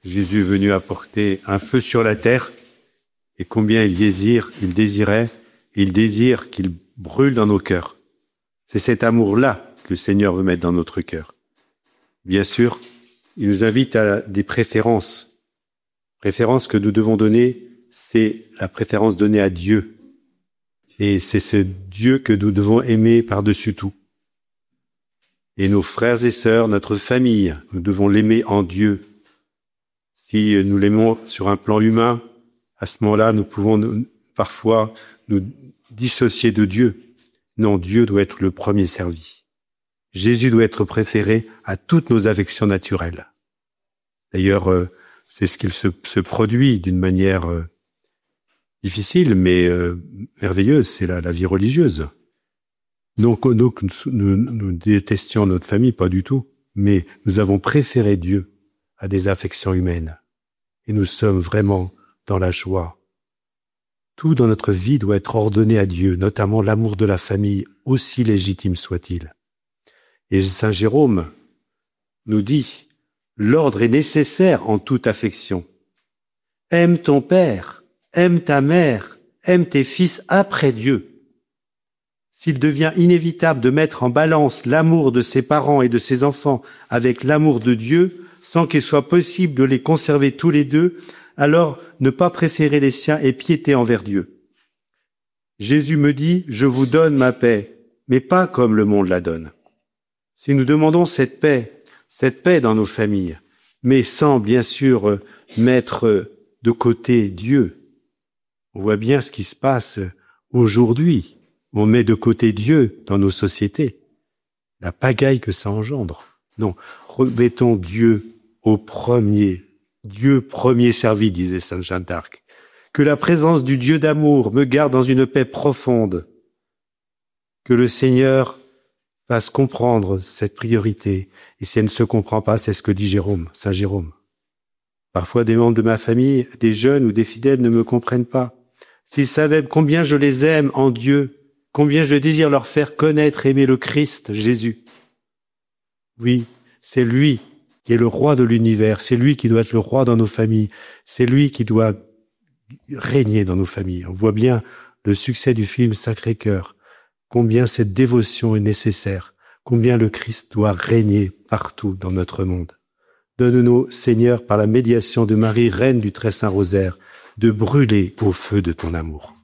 Jésus est venu apporter un feu sur la terre, et combien il désire qu'il brûle dans nos cœurs. C'est cet amour-là que le Seigneur veut mettre dans notre cœur. Bien sûr, il nous invite à des préférences. Préférences que nous devons donner, c'est la préférence donnée à Dieu. Et c'est ce Dieu que nous devons aimer par-dessus tout. Et nos frères et sœurs, notre famille, nous devons l'aimer en Dieu. Si nous l'aimons sur un plan humain, à ce moment-là, nous pouvons parfois nous dissocier de Dieu. Non, Dieu doit être le premier servi. Jésus doit être préféré à toutes nos affections naturelles. D'ailleurs, c'est ce qu'il se produit d'une manière difficile, mais merveilleuse, c'est la vie religieuse. Donc, nous détestions notre famille, pas du tout, mais nous avons préféré Dieu à des affections humaines. Et nous sommes vraiment dans la joie. Tout dans notre vie doit être ordonné à Dieu, notamment l'amour de la famille, aussi légitime soit-il. Et Saint Jérôme nous dit, l'ordre est nécessaire en toute affection. Aime ton père, aime ta mère, aime tes fils après Dieu. S'il devient inévitable de mettre en balance l'amour de ses parents et de ses enfants avec l'amour de Dieu, sans qu'il soit possible de les conserver tous les deux, alors ne pas préférer les siens et piéter envers Dieu. Jésus me dit, je vous donne ma paix, mais pas comme le monde la donne. Si nous demandons cette paix dans nos familles, mais sans bien sûr mettre de côté Dieu, on voit bien ce qui se passe aujourd'hui. On met de côté Dieu dans nos sociétés, la pagaille que ça engendre. Non, remettons Dieu au premier. Dieu premier servi, disait Sainte Jeanne d'Arc. Que la présence du Dieu d'amour me garde dans une paix profonde. Que le Seigneur fasse comprendre cette priorité. Et si elle ne se comprend pas, c'est ce que dit Saint Jérôme. Parfois, des membres de ma famille, des jeunes ou des fidèles ne me comprennent pas. S'ils savaient combien je les aime en Dieu, combien je désire leur faire connaître et aimer le Christ, Jésus. Oui, c'est lui qui est le roi de l'univers, c'est lui qui doit être le roi dans nos familles, c'est lui qui doit régner dans nos familles. On voit bien le succès du film Sacré-Cœur, combien cette dévotion est nécessaire, combien le Christ doit régner partout dans notre monde. Donne-nous, Seigneur, par la médiation de Marie, Reine du Très Saint Rosaire, de brûler au feu de ton amour.